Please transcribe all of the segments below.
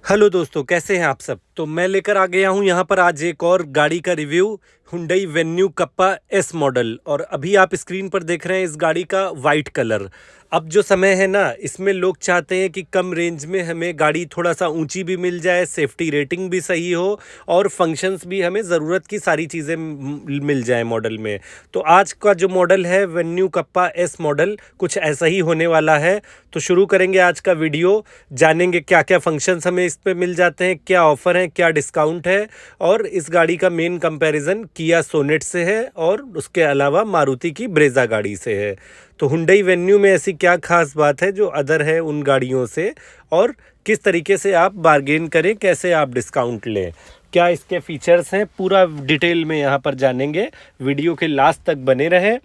Hello दोस्तों, कैसे हैं आप सब। तो मैं लेकर आ गया हूं यहां पर आज एक और गाड़ी का review, Hyundai venue kappa S model. और अभी आप स्क्रीन पर देख रहे हैं इस गाड़ी का वाइट कलर। अब जो समय है ना, इसमें लोग चाहते हैं कि कम रेंज में हमें गाड़ी थोड़ा सा ऊंची भी मिल जाए, सेफ्टी रेटिंग भी सही हो और फंक्शंस भी हमें ज़रूरत की सारी चीज़ें मिल जाए मॉडल में। तो आज का जो मॉडल है वेन्यू कप्पा एस मॉडल, कुछ ऐसा ही होने वाला है। तो शुरू करेंगे आज का वीडियो, जानेंगे क्या क्या फंक्शंस हमें इस पे मिल जाते हैं, क्या ऑफ़र है, क्या डिस्काउंट है। और इस गाड़ी का मेन कंपैरिजन किया सोनेट से है और उसके अलावा मारुति की ब्रेज़ा गाड़ी से है। तो हुंडई वेन्यू में ऐसी क्या खास बात है जो अदर है उन गाड़ियों से, और किस तरीके से आप बार्गेन करें, कैसे आप डिस्काउंट लें, क्या इसके फीचर्स हैं, पूरा डिटेल में यहाँ पर जानेंगे। वीडियो के लास्ट तक बने रहें,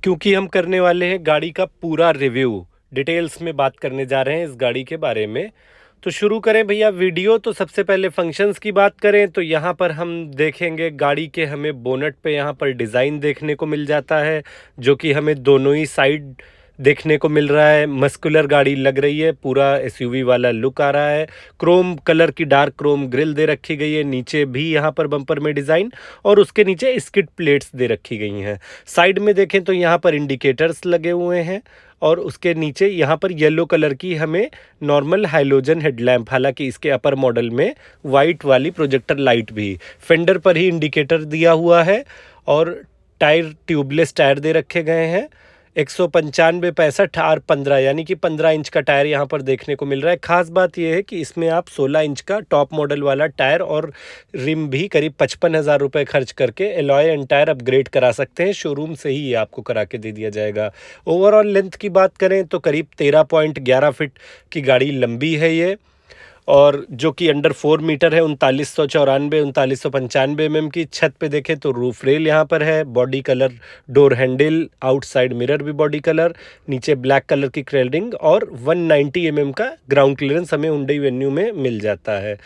क्योंकि हम करने वाले हैं गाड़ी का पूरा रिव्यू। डिटेल्स में बात करने जा रहे हैं इस गाड़ी के बारे में। तो शुरू करें भैया वीडियो। तो सबसे पहले फंक्शंस की बात करें तो यहाँ पर हम देखेंगे गाड़ी के, हमें बोनट पे यहाँ पर डिज़ाइन देखने को मिल जाता है, जो कि हमें दोनों ही साइड देखने को मिल रहा है। मस्कुलर गाड़ी लग रही है, पूरा एसयूवी वाला लुक आ रहा है। क्रोम कलर की डार्क क्रोम ग्रिल दे रखी गई है, नीचे भी यहाँ पर बम्पर में डिज़ाइन, और उसके नीचे स्किड प्लेट्स दे रखी गई हैं। साइड में देखें तो यहाँ पर इंडिकेटर्स लगे हुए हैं, और उसके नीचे यहाँ पर येलो कलर की हमें नॉर्मल हाइलोजन हेडलैम्प, हालांकि इसके अपर मॉडल में वाइट वाली प्रोजेक्टर लाइट भी। फेंडर पर ही इंडिकेटर दिया हुआ है, और टायर ट्यूबलेस टायर दे रखे गए हैं। 195 65 आर 15, यानी कि 15 इंच का टायर यहाँ पर देखने को मिल रहा है। खास बात यह है कि इसमें आप 16 इंच का टॉप मॉडल वाला टायर और रिम भी करीब 55,000 रुपये खर्च करके एलॉय एंड टायर अपग्रेड करा सकते हैं। शोरूम से ही ये आपको करा के दे दिया जाएगा। ओवरऑल लेंथ की बात करें तो करीब 13.11 फीट की गाड़ी लंबी है ये, और जो कि अंडर 4 मीटर है। 3994 3995 की छत पे देखें तो रूफ रेल यहाँ पर है, body colour door handle, outside mirror भी बॉडी कलर, नीचे ब्लैक कलर की क्रेडिंग, और 190 का ग्राउंड क्लियरेंस हमें हुंडई वेन्यू में मिल जाता है।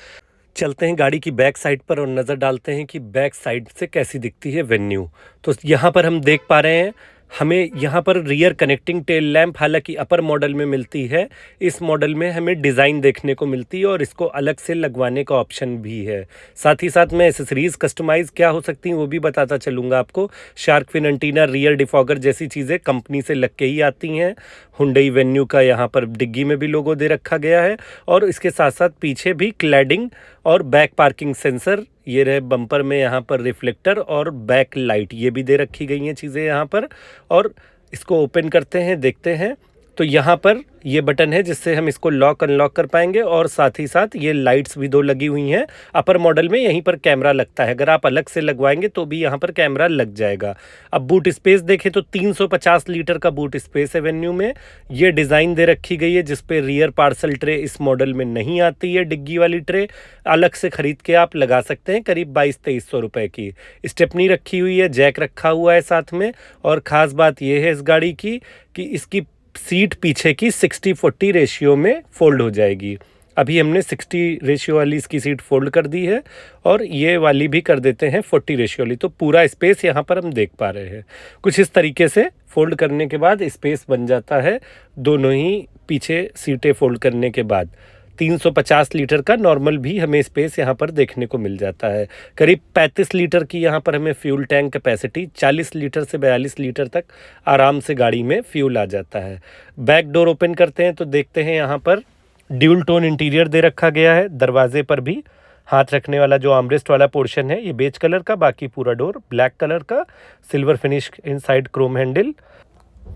चलते हैं गाड़ी की बैक साइड पर और नज़र डालते हैं कि बैक साइड से कैसी दिखती है वेन्यू। तो यहाँ पर हम देख पा रहे हैं, हमें यहाँ पर रियर कनेक्टिंग टेल लैंप हालांकि अपर मॉडल में मिलती है, इस मॉडल में हमें डिज़ाइन देखने को मिलती है और इसको अलग से लगवाने का ऑप्शन भी है। साथ ही साथ मैं एसेसरीज़ कस्टमाइज़ क्या हो सकती हैं वो भी बताता चलूँगा आपको। Shark fin antenna, rear defogger जैसी चीज़ें कंपनी से लग के ही आती हैं। हुंडई वेन्यू का यहाँ पर डिग्गी में भी लोगो दे रखा गया है, और इसके साथ साथ पीछे भी क्लैडिंग और बैक पार्किंग सेंसर, ये रहे बम्पर में यहाँ पर रिफ्लेक्टर और बैक लाइट, ये भी दे रखी गई हैं चीज़ें यहाँ पर। और इसको ओपन करते हैं, देखते हैं तो यहाँ पर ये बटन है जिससे हम इसको लॉक अनलॉक कर पाएंगे, और साथ ही साथ ये लाइट्स भी 2 लगी हुई हैं। अपर मॉडल में यहीं पर कैमरा लगता है, अगर आप अलग से लगवाएंगे तो भी यहाँ पर कैमरा लग जाएगा। अब बूट स्पेस देखें तो 350 लीटर का बूट स्पेस है वेन्यू में। ये डिज़ाइन दे रखी गई है जिस पे रियर पार्सल ट्रे इस मॉडल में नहीं आती है, डिग्गी वाली ट्रे अलग से ख़रीद के आप लगा सकते हैं, करीब 2200-2300 रुपये की। स्टेपनी रखी हुई है, जैक रखा हुआ है साथ में, और ख़ास बात यह है इस गाड़ी की कि इसकी सीट पीछे की 60-40 रेशियो में फोल्ड हो जाएगी। अभी हमने 60 रेशियो वाली इसकी सीट फोल्ड कर दी है, और ये वाली भी कर देते हैं 40 रेशियो वाली। तो पूरा स्पेस यहाँ पर हम देख पा रहे हैं। कुछ इस तरीके से फोल्ड करने के बाद स्पेस बन जाता है, दोनों ही पीछे सीटें फोल्ड करने के बाद। 350 लीटर का नॉर्मल भी हमें स्पेस यहाँ पर देखने को मिल जाता है। करीब 35 लीटर की यहाँ पर हमें फ्यूल टैंक कैपेसिटी, 40 लीटर से 42 लीटर तक आराम से गाड़ी में फ्यूल आ जाता है। बैक डोर ओपन करते हैं तो देखते हैं यहाँ पर ड्यूल टोन इंटीरियर दे रखा गया है। दरवाजे पर भी हाथ रखने वाला जो आर्मरेस्ट वाला पोर्शन है ये बेज कलर का, बाकी पूरा डोर ब्लैक कलर का, silver finish inside chrome handle.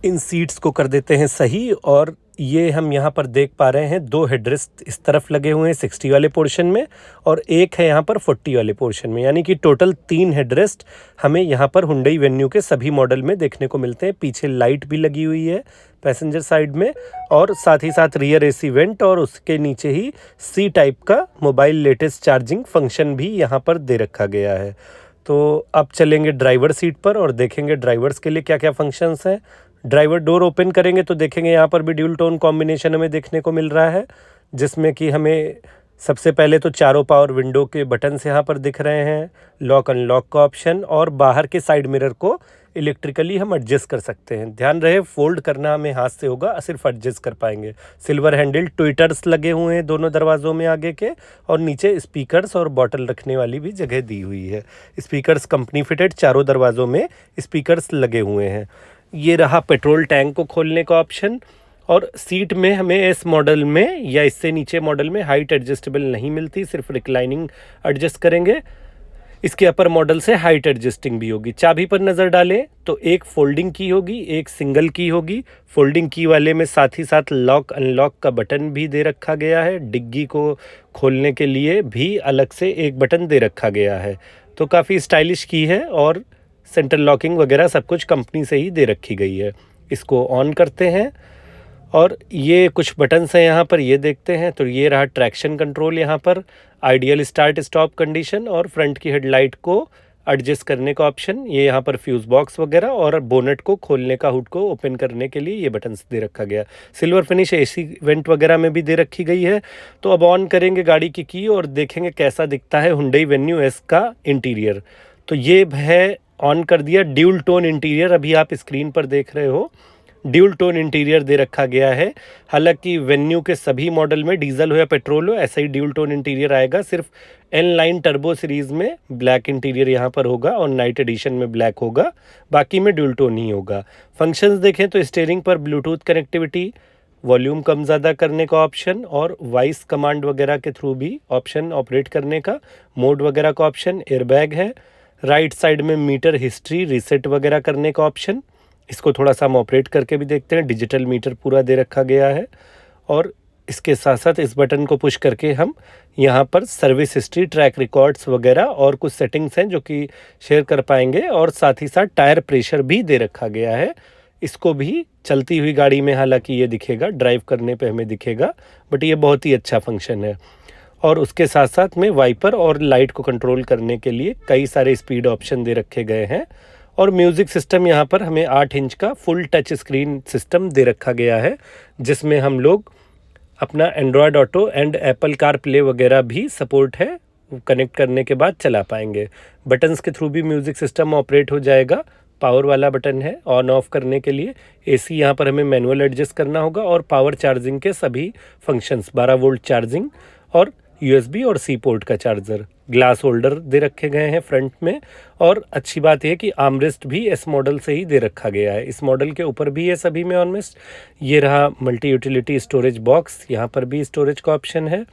इन सीट्स को कर देते हैं सही, और ये हम यहाँ पर देख पा रहे हैं 2 हेडरेस्ट इस तरफ लगे हुए हैं 60 वाले पोर्शन में, और एक है यहाँ पर 40 वाले पोर्शन में, यानी कि टोटल 3 हेडरेस्ट हमें यहाँ पर हुंडई वेन्यू के सभी मॉडल में देखने को मिलते हैं। पीछे लाइट भी लगी हुई है पैसेंजर साइड में, और साथ ही साथ रियर एसी वेंट, और उसके नीचे ही सी टाइप का मोबाइल लेटेस्ट चार्जिंग फंक्शन भी यहाँ पर दे रखा गया है। तो अब चलेंगे ड्राइवर सीट पर और देखेंगे ड्राइवर्स के लिए क्या क्या फंक्शंस हैं। ड्राइवर डोर ओपन करेंगे तो देखेंगे यहाँ पर भी ड्यूल टोन कॉम्बिनेशन हमें देखने को मिल रहा है, जिसमें कि हमें सबसे पहले तो चारों पावर विंडो के बटन्स यहाँ पर दिख रहे हैं, लॉक अनलॉक का ऑप्शन, और बाहर के साइड मिरर को इलेक्ट्रिकली हम एडजस्ट कर सकते हैं। ध्यान रहे फ़ोल्ड करना हमें हाथ से होगा, सिर्फ एडजस्ट कर पाएंगे। सिल्वर हैंडल ट्विटर्स लगे हुए हैं दोनों दरवाज़ों में आगे के, और नीचे स्पीकर्स और बॉटल रखने वाली भी जगह दी हुई है। स्पीकर्स कंपनी फिटेड, चारों दरवाज़ों में स्पीकर्स लगे हुए हैं। ये रहा पेट्रोल टैंक को खोलने का ऑप्शन। और सीट में हमें इस मॉडल में या इससे नीचे मॉडल में हाइट एडजस्टेबल नहीं मिलती, सिर्फ रिक्लाइनिंग एडजस्ट करेंगे। इसके अपर मॉडल से हाइट एडजस्टिंग भी होगी। चाबी पर नज़र डालें तो एक फोल्डिंग की होगी, एक सिंगल की होगी। फोल्डिंग की वाले में साथ ही साथ लॉक अनलॉक का बटन भी दे रखा गया है। डिग्गी को खोलने के लिए भी अलग से एक बटन दे रखा गया है। तो काफ़ी स्टाइलिश की है, और सेंटर लॉकिंग वगैरह सब कुछ कंपनी से ही दे रखी गई है। इसको ऑन करते हैं और ये कुछ बटन्स हैं यहाँ पर, ये देखते हैं। तो ये रहा ट्रैक्शन कंट्रोल, यहाँ पर आइडियल स्टार्ट स्टॉप कंडीशन और फ्रंट की हेडलाइट को एडजस्ट करने का ऑप्शन। ये यहाँ पर फ्यूज़ बॉक्स वगैरह और बोनेट को खोलने का, हुड को ओपन करने के लिए ये बटन्स दे रखा गया। सिल्वर फिनिश एसी वेंट वगैरह में भी दे रखी गई है। तो अब ऑन करेंगे गाड़ी की और देखेंगे कैसा दिखता है हुंडई वेन्यू एस का इंटीरियर। तो ये है, ऑन कर दिया। ड्यूल टोन इंटीरियर अभी आप स्क्रीन पर देख रहे हो, ड्यूल टोन इंटीरियर दे रखा गया है। हालांकि वेन्यू के सभी मॉडल में डीजल हो या पेट्रोल हो ऐसा ही ड्यूल टोन इंटीरियर आएगा। सिर्फ एन लाइन टर्बो सीरीज़ में ब्लैक इंटीरियर यहाँ पर होगा और नाइट एडिशन में ब्लैक होगा, बाकी में ड्यूल टोन ही होगा। फंक्शंस देखें तो स्टीयरिंग पर ब्लूटूथ कनेक्टिविटी, वॉल्यूम कम ज़्यादा करने का ऑप्शन और वॉइस कमांड वगैरह के थ्रू भी ऑप्शन ऑपरेट करने का, मोड वगैरह का ऑप्शन, एयरबैग है। राइट साइड में मीटर हिस्ट्री रीसेट वगैरह करने का ऑप्शन। इसको थोड़ा सा हम ऑपरेट करके भी देखते हैं। डिजिटल मीटर पूरा दे रखा गया है। और इसके साथ साथ इस बटन को पुश करके हम यहाँ पर सर्विस हिस्ट्री, ट्रैक रिकॉर्ड्स वगैरह और कुछ सेटिंग्स हैं जो कि शेयर कर पाएंगे। और साथ ही साथ टायर प्रेशर भी दे रखा गया है। इसको भी चलती हुई गाड़ी में हालांकि ये दिखेगा, ड्राइव करने पे हमें दिखेगा, बट ये बहुत ही अच्छा फंक्शन है। और उसके साथ साथ में वाइपर और लाइट को कंट्रोल करने के लिए कई सारे स्पीड ऑप्शन दे रखे गए हैं। और म्यूज़िक सिस्टम यहाँ पर हमें 8 इंच का फुल टच स्क्रीन सिस्टम दे रखा गया है, जिसमें हम लोग अपना Android auto and Apple car play वगैरह भी सपोर्ट है, कनेक्ट करने के बाद चला पाएंगे। बटन्स के थ्रू भी म्यूज़िक सिस्टम ऑपरेट हो जाएगा। पावर वाला बटन है ऑन ऑफ करने के लिए। एसी यहाँ पर हमें मैनुअल एडजस्ट करना होगा। और पावर चार्जिंग के सभी फंक्शंस, 12 वोल्ट चार्जिंग और यूएसबी और सी पोर्ट का चार्जर। ग्लास होल्डर दे रखे गए हैं फ्रंट में। और अच्छी बात यह कि आर्मरेस्ट भी इस मॉडल से ही दे रखा गया है। इस मॉडल के ऊपर भी है सभी में आर्मरेस्ट। ये रहा मल्टी यूटिलिटी स्टोरेज बॉक्स, यहाँ पर भी स्टोरेज का ऑप्शन है।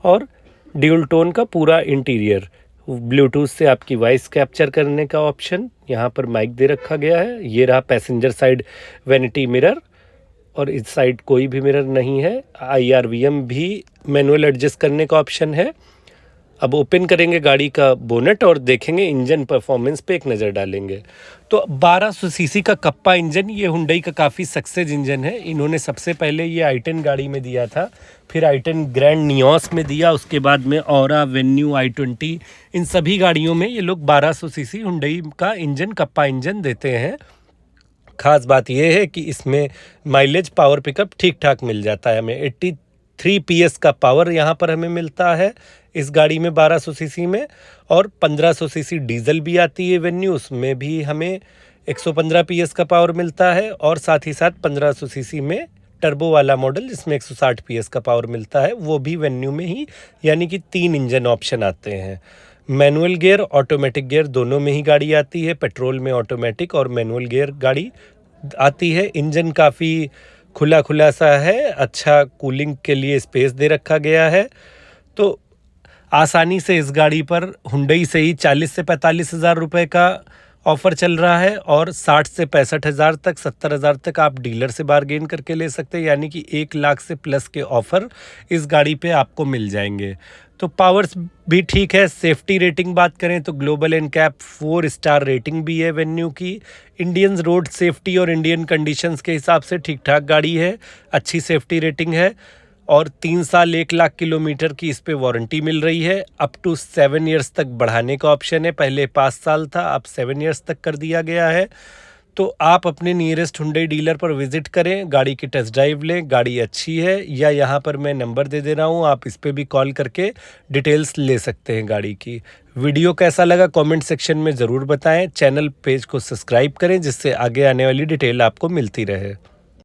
और ड्यूल टोन का पूरा इंटीरियर, ब्लूटूथ से आपकी वॉइस कैप्चर करने का ऑप्शन, यहाँ पर माइक दे रखा गया है। ये रहा पैसेंजर साइड वैनिटी मिरर, और इस साइड कोई भी मिरर नहीं है। IRVM भी मैनुअल एडजस्ट करने का ऑप्शन है। अब ओपन करेंगे गाड़ी का बोनेट और देखेंगे इंजन परफॉर्मेंस पे एक नज़र डालेंगे। तो 1200 सीसी का कप्पा इंजन, ये हुंडई का काफ़ी सक्सेस इंजन है। इन्होंने सबसे पहले ये i10 गाड़ी में दिया था, फिर i10 ग्रैंड नियोस में दिया, उसके बाद में ऑरा, वेन्यू, i20, इन सभी गाड़ियों में ये लोग 1200 सीसी हुंडई का इंजन, कप्पा इंजन देते हैं। ख़ास बात यह है कि इसमें माइलेज, पावर पिकअप ठीक ठाक मिल जाता है हमें। 83 PS का पावर यहाँ पर हमें मिलता है इस गाड़ी में 1200 सीसी में। और 1500 सीसी डीजल भी आती है वेन्यू, उसमें भी हमें 115 PS का पावर मिलता है। और साथ ही साथ 1500 सीसी में टर्बो वाला मॉडल जिसमें 160 PS का पावर मिलता है, वो भी वेन्यू में ही, यानी कि 3 इंजन ऑप्शन आते हैं। मैनुअल गियर, ऑटोमेटिक गियर दोनों में ही गाड़ी आती है। पेट्रोल में ऑटोमेटिक और मैनुअल गियर गाड़ी आती है। इंजन काफ़ी खुला खुला सा है, अच्छा कूलिंग के लिए स्पेस दे रखा गया है। तो आसानी से इस गाड़ी पर हुंडई से ही 40 से 45 हज़ार रुपये का ऑफ़र चल रहा है। और 60 से 65 हज़ार तक, 70 हज़ार तक आप डीलर से बारगेन करके ले सकते हैं, यानी कि 1 लाख से प्लस के ऑफ़र इस गाड़ी पे आपको मिल जाएंगे। तो पावर्स भी ठीक है। सेफ्टी रेटिंग बात करें तो ग्लोबल NCAP 4 स्टार रेटिंग भी है वेन्यू की। इंडियन रोड सेफ्टी और इंडियन कंडीशंस के हिसाब से ठीक ठाक गाड़ी है, अच्छी सेफ्टी रेटिंग है। और 3 साल 1 लाख किलोमीटर की इस पे वारंटी मिल रही है। अप टू 7 ईयर्स तक बढ़ाने का ऑप्शन है, पहले 5 साल था, अब 7 ईयर्स तक कर दिया गया है। तो आप अपने नियरेस्ट हुंडई डीलर पर विजिट करें, गाड़ी की टेस्ट ड्राइव लें, गाड़ी अच्छी है। या यहाँ पर मैं नंबर दे दे रहा हूँ, आप इस पर भी कॉल करके डिटेल्स ले सकते हैं गाड़ी की। वीडियो कैसा लगा कमेंट सेक्शन में ज़रूर बताएं। चैनल पेज को सब्सक्राइब करें जिससे आगे आने वाली डिटेल आपको मिलती रहे।